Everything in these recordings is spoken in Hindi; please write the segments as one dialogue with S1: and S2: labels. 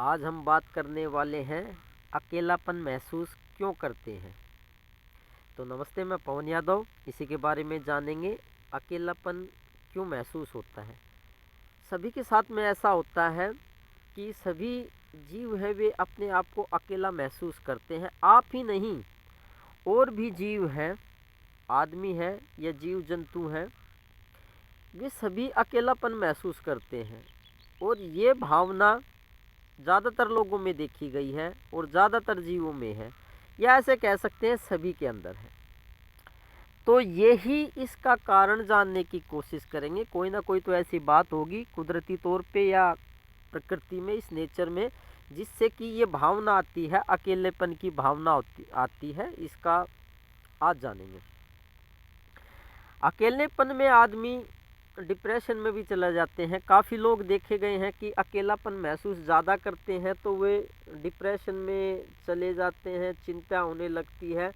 S1: आज हम बात करने वाले हैं अकेलापन महसूस क्यों करते हैं। तो नमस्ते, मैं पवन यादव। इसी के बारे में जानेंगे, अकेलापन क्यों महसूस होता है। सभी के साथ में ऐसा होता है कि सभी जीव है वे अपने आप को अकेला महसूस करते हैं। आप ही नहीं, और भी जीव हैं, आदमी है या जीव जंतु हैं, वे सभी अकेलापन महसूस करते हैं। और ये भावना ज़्यादातर लोगों में देखी गई है और ज़्यादातर जीवों में है, या ऐसे कह सकते हैं सभी के अंदर है। तो यही इसका कारण जानने की कोशिश करेंगे। कोई ना कोई तो ऐसी बात होगी कुदरती तौर पे या प्रकृति में, इस नेचर में, जिससे कि ये भावना आती है, अकेलेपन की भावना आती है। इसका आज जानेंगे। अकेलेपन में आदमी डिप्रेशन में भी चला जाते हैं। काफ़ी लोग देखे गए हैं कि अकेलापन महसूस ज़्यादा करते हैं तो वे डिप्रेशन में चले जाते हैं, चिंता होने लगती है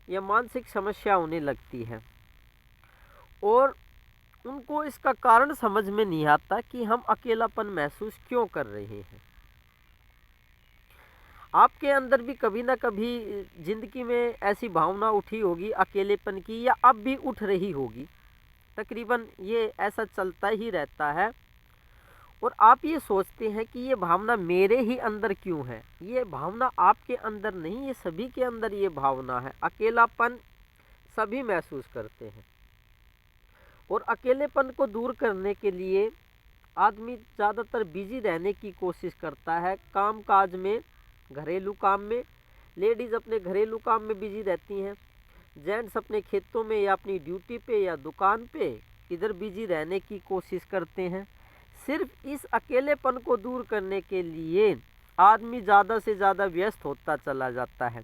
S1: या मानसिक समस्या होने लगती है, और उनको इसका कारण समझ में नहीं आता कि हम अकेलापन महसूस क्यों कर रहे हैं। आपके अंदर भी कभी ना कभी ज़िंदगी में ऐसी भावना उठी होगी अकेलेपन की, या अब भी उठ रही होगी। तकरीबन ये ऐसा चलता ही रहता है, और आप ये सोचते हैं कि ये भावना मेरे ही अंदर क्यों है। ये भावना आपके अंदर नहीं, ये सभी के अंदर ये भावना है। अकेलापन सभी महसूस करते हैं, और अकेलेपन को दूर करने के लिए आदमी ज़्यादातर बिजी रहने की कोशिश करता है, काम काज में, घरेलू काम में। लेडीज़ अपने घरेलू काम में बिजी रहती हैं, जेंट्स अपने खेतों में या अपनी ड्यूटी पे या दुकान पे इधर बिजी रहने की कोशिश करते हैं। सिर्फ इस अकेलेपन को दूर करने के लिए आदमी ज़्यादा से ज़्यादा व्यस्त होता चला जाता है।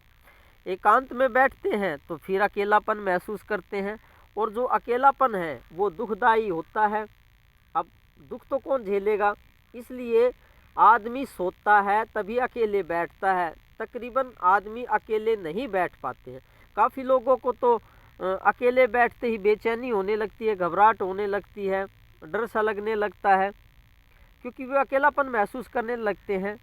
S1: एकांत में बैठते हैं तो फिर अकेलापन महसूस करते हैं, और जो अकेलापन है वो दुखदाई होता है। अब दुख तो कौन झेलेगा, इसलिए आदमी सोता है तभी अकेले बैठता है। तकरीबन आदमी अकेले नहीं बैठ पाते हैं। काफ़ी लोगों को तो अकेले बैठते ही बेचैनी होने लगती है, घबराहट होने लगती है, डर सा लगने लगता है, क्योंकि वे अकेलापन महसूस करने लगते हैं।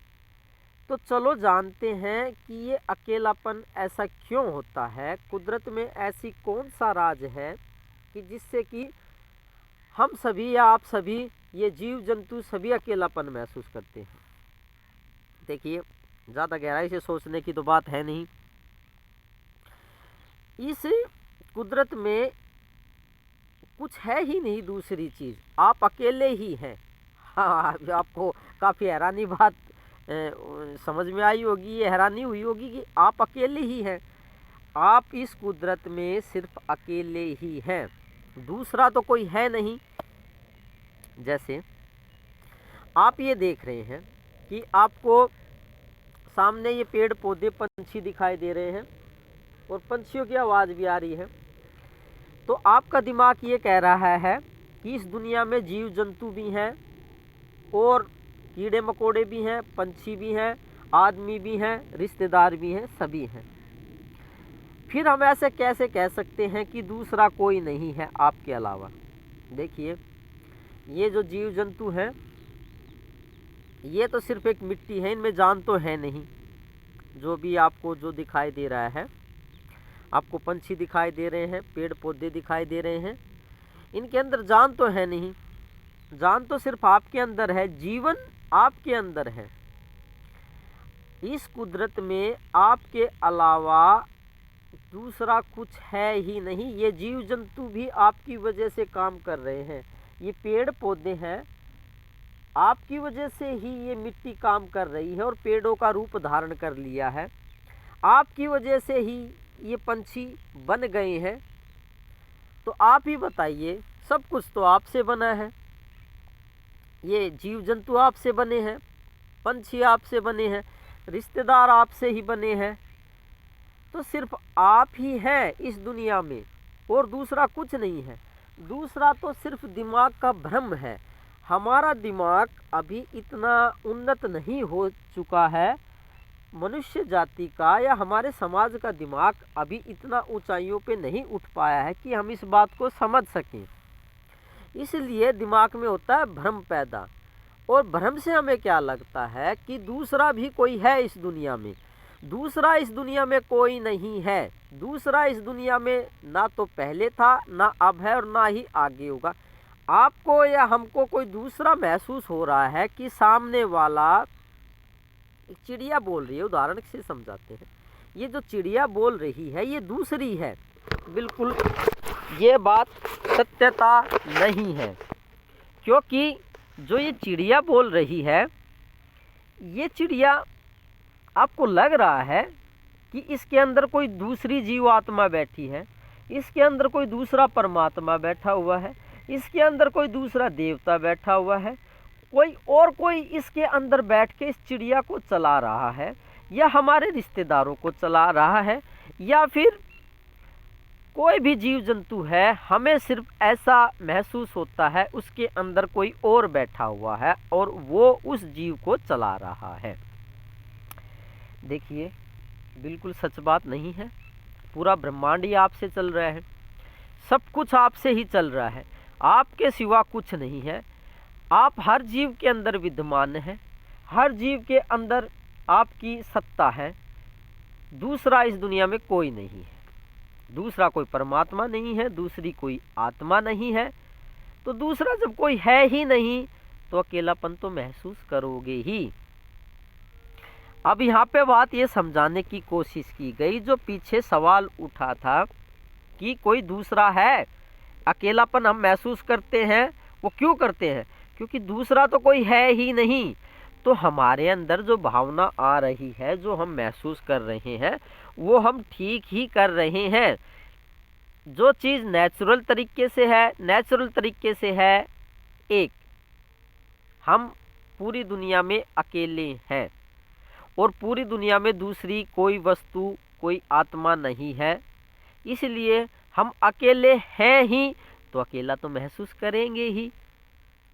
S1: तो चलो जानते हैं कि ये अकेलापन ऐसा क्यों होता है। कुदरत में ऐसी कौन सा राज है कि जिससे कि हम सभी या आप सभी, ये जीव जंतु सभी अकेलापन महसूस करते हैं। देखिए, ज़्यादा गहराई से सोचने की तो बात है नहीं। इस कुदरत में कुछ है ही नहीं दूसरी चीज़, आप अकेले ही हैं। हाँ, आपको काफ़ी हैरानी बात समझ में आई होगी, ये हैरानी हुई होगी कि आप अकेले ही हैं। आप इस कुदरत में सिर्फ अकेले ही हैं, दूसरा तो कोई है नहीं। जैसे आप ये देख रहे हैं कि आपको सामने ये पेड़ पौधे, पंछी दिखाई दे रहे हैं, और पंछियों की आवाज़ भी आ रही है। तो आपका दिमाग ये कह रहा है कि इस दुनिया में जीव जंतु भी हैं, और कीड़े मकोड़े भी हैं, पंछी भी हैं, आदमी भी हैं, रिश्तेदार भी हैं, सभी हैं। फिर हम ऐसे कैसे कह सकते हैं कि दूसरा कोई नहीं है आपके अलावा। देखिए, ये जो जीव जंतु हैं, ये तो सिर्फ एक मिट्टी है, इनमें जान तो है नहीं। जो भी आपको जो दिखाई दे रहा है, आपको पंछी दिखाई दे रहे हैं, पेड़ पौधे दिखाई दे रहे हैं, इनके अंदर जान तो है नहीं। जान तो सिर्फ आपके अंदर है, जीवन आपके अंदर है। इस कुदरत में आपके अलावा दूसरा कुछ है ही नहीं। ये जीव जंतु भी आपकी वजह से काम कर रहे हैं। ये पेड़ पौधे हैं, आपकी वजह से ही ये मिट्टी काम कर रही है और पेड़ों का रूप धारण कर लिया है। आपकी वजह से ही ये पंछी बन गए हैं। तो आप ही बताइए, सब कुछ तो आपसे बना है। ये जीव जंतु आपसे बने हैं, पंछी आपसे बने हैं, रिश्तेदार आपसे ही बने हैं। तो सिर्फ आप ही हैं इस दुनिया में, और दूसरा कुछ नहीं है। दूसरा तो सिर्फ दिमाग का भ्रम है। हमारा दिमाग अभी इतना उन्नत नहीं हो चुका है, मनुष्य जाति का या हमारे समाज का दिमाग अभी इतना ऊंचाइयों पे नहीं उठ पाया है कि हम इस बात को समझ सकें। इसलिए दिमाग में होता है भ्रम पैदा, और भ्रम से हमें क्या लगता है कि दूसरा भी कोई है इस दुनिया में। दूसरा इस दुनिया में कोई नहीं है। दूसरा इस दुनिया में ना तो पहले था, ना अब है और ना ही आगे होगा। आपको या हमको कोई दूसरा महसूस हो रहा है कि सामने वाला, एक चिड़िया बोल रही है, उदाहरण से समझाते हैं। ये जो चिड़िया बोल रही है ये दूसरी है, बिल्कुल ये बात सत्यता नहीं है, क्योंकि जो ये चिड़िया बोल रही है, ये चिड़िया आपको लग रहा है कि इसके अंदर कोई दूसरी जीवात्मा बैठी है, इसके अंदर कोई दूसरा परमात्मा बैठा हुआ है, इसके अंदर कोई दूसरा देवता बैठा हुआ है, कोई इसके अंदर बैठ के इस चिड़िया को चला रहा है, या हमारे रिश्तेदारों को चला रहा है, या फिर कोई भी जीव जंतु है। हमें सिर्फ ऐसा महसूस होता है उसके अंदर कोई और बैठा हुआ है और वो उस जीव को चला रहा है। देखिए, बिल्कुल सच बात नहीं है। पूरा ब्रह्मांड ही आपसे चल रहा है, सब कुछ आपसे ही चल रहा है, आपके सिवा कुछ नहीं है। आप हर जीव के अंदर विद्यमान हैं, हर जीव के अंदर आपकी सत्ता है। दूसरा इस दुनिया में कोई नहीं है, दूसरा कोई परमात्मा नहीं है, दूसरी कोई आत्मा नहीं है। तो दूसरा जब कोई है ही नहीं तो अकेलापन तो महसूस करोगे ही। अब यहाँ पे बात ये समझाने की कोशिश की गई, जो पीछे सवाल उठा था कि कोई दूसरा है, अकेलापन हम महसूस करते हैं, वो क्यों करते हैं? क्योंकि दूसरा तो कोई है ही नहीं। तो हमारे अंदर जो भावना आ रही है, जो हम महसूस कर रहे हैं, वो हम ठीक ही कर रहे हैं। जो चीज़ नेचुरल तरीके से है, नेचुरल तरीके से है एक, हम पूरी दुनिया में अकेले हैं और पूरी दुनिया में दूसरी कोई वस्तु, कोई आत्मा नहीं है, इसलिए हम अकेले हैं ही तो अकेला तो महसूस करेंगे ही।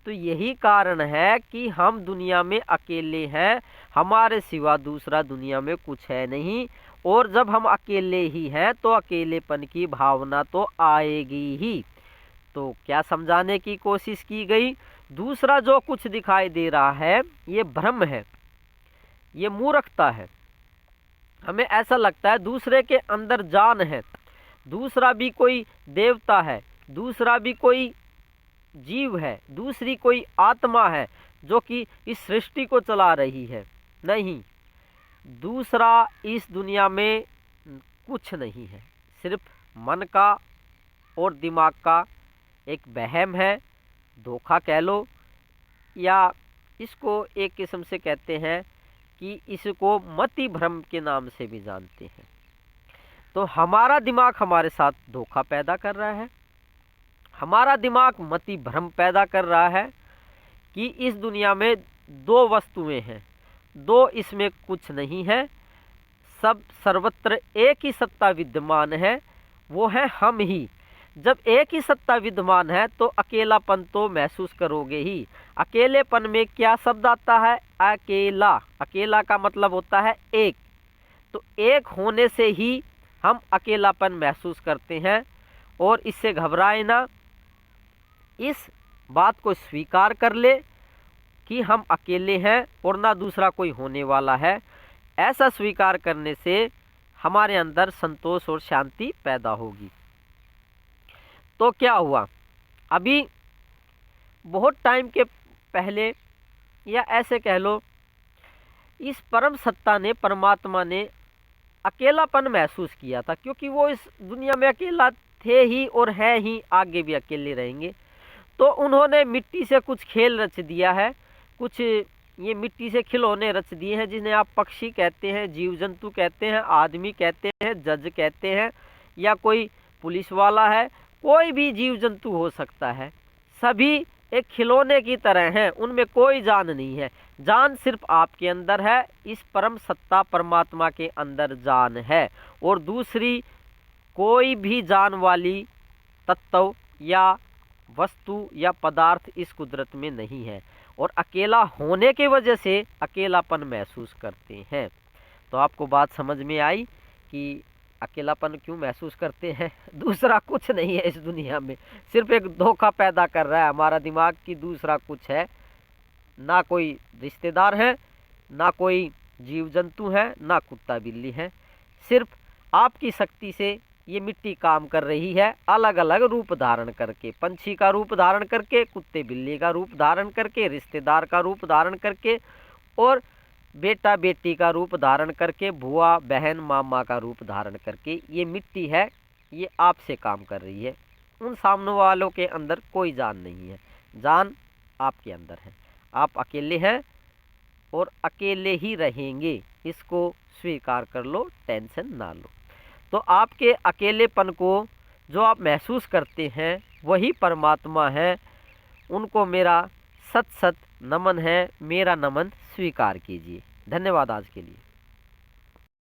S1: तो यही कारण है कि हम दुनिया में अकेले हैं, हमारे सिवा दूसरा दुनिया में कुछ है नहीं। और जब हम अकेले ही हैं तो अकेलेपन की भावना तो आएगी ही। तो क्या समझाने की कोशिश की गई? दूसरा जो कुछ दिखाई दे रहा है ये भ्रम है, ये मूर्खता है। हमें ऐसा लगता है दूसरे के अंदर जान है, दूसरा भी कोई देवता है, दूसरा भी कोई जीव है, दूसरी कोई आत्मा है जो कि इस सृष्टि को चला रही है। नहीं, दूसरा इस दुनिया में कुछ नहीं है, सिर्फ मन का और दिमाग का एक वहम है, धोखा कह लो, या इसको एक किस्म से कहते हैं कि इसको मति भ्रम के नाम से भी जानते हैं। तो हमारा दिमाग हमारे साथ धोखा पैदा कर रहा है, हमारा दिमाग मति भ्रम पैदा कर रहा है कि इस दुनिया में दो वस्तुएं हैं, दो इसमें कुछ नहीं है, सब सर्वत्र एक ही सत्ता विद्यमान है, वो है हम ही। जब एक ही सत्ता विद्यमान है तो अकेलापन तो महसूस करोगे ही। अकेलेपन में क्या शब्द आता है? अकेला। अकेला का मतलब होता है एक। तो एक होने से ही हम अकेलापन महसूस करते हैं और इससे घबराए ना, इस बात को स्वीकार कर ले कि हम अकेले हैं और ना दूसरा कोई होने वाला है। ऐसा स्वीकार करने से हमारे अंदर संतोष और शांति पैदा होगी। तो क्या हुआ, अभी बहुत टाइम के पहले, या ऐसे कह लो, इस परम सत्ता ने, परमात्मा ने अकेलापन महसूस किया था, क्योंकि वो इस दुनिया में अकेला थे ही और है ही, आगे भी अकेले रहेंगे। तो उन्होंने मिट्टी से कुछ खेल रच दिया है, कुछ ये मिट्टी से खिलौने रच दिए हैं, जिन्हें आप पक्षी कहते हैं, जीव जंतु कहते हैं, आदमी कहते हैं, जज कहते हैं, या कोई पुलिस वाला है, कोई भी जीव जंतु हो सकता है। सभी एक खिलौने की तरह हैं, उनमें कोई जान नहीं है। जान सिर्फ आपके अंदर है, इस परम सत्ता परमात्मा के अंदर जान है, और दूसरी कोई भी जान वाली तत्व या वस्तु या पदार्थ इस कुदरत में नहीं है। और अकेला होने की वजह से अकेलापन महसूस करते हैं। तो आपको बात समझ में आई कि अकेलापन क्यों महसूस करते हैं? दूसरा कुछ नहीं है इस दुनिया में, सिर्फ एक धोखा पैदा कर रहा है हमारा दिमाग कि दूसरा कुछ है। ना कोई रिश्तेदार है, ना कोई जीव जंतु है, ना कुत्ता बिल्ली है। सिर्फ आपकी शक्ति से ये मिट्टी काम कर रही है, अलग अलग रूप धारण करके, पंछी का रूप धारण करके, कुत्ते बिल्ली का रूप धारण करके, रिश्तेदार का रूप धारण करके, और बेटा बेटी का रूप धारण करके, बुआ बहन मामा का रूप धारण करके ये मिट्टी है, ये आपसे काम कर रही है। उन सामने वालों के अंदर कोई जान नहीं है, जान आपके अंदर है। आप अकेले हैं और अकेले ही रहेंगे, इसको स्वीकार कर लो, टेंशन ना लो। तो आपके अकेलेपन को जो आप महसूस करते हैं वही परमात्मा है, उनको मेरा सत सत नमन है, मेरा नमन स्वीकार कीजिए। धन्यवाद आज के लिए।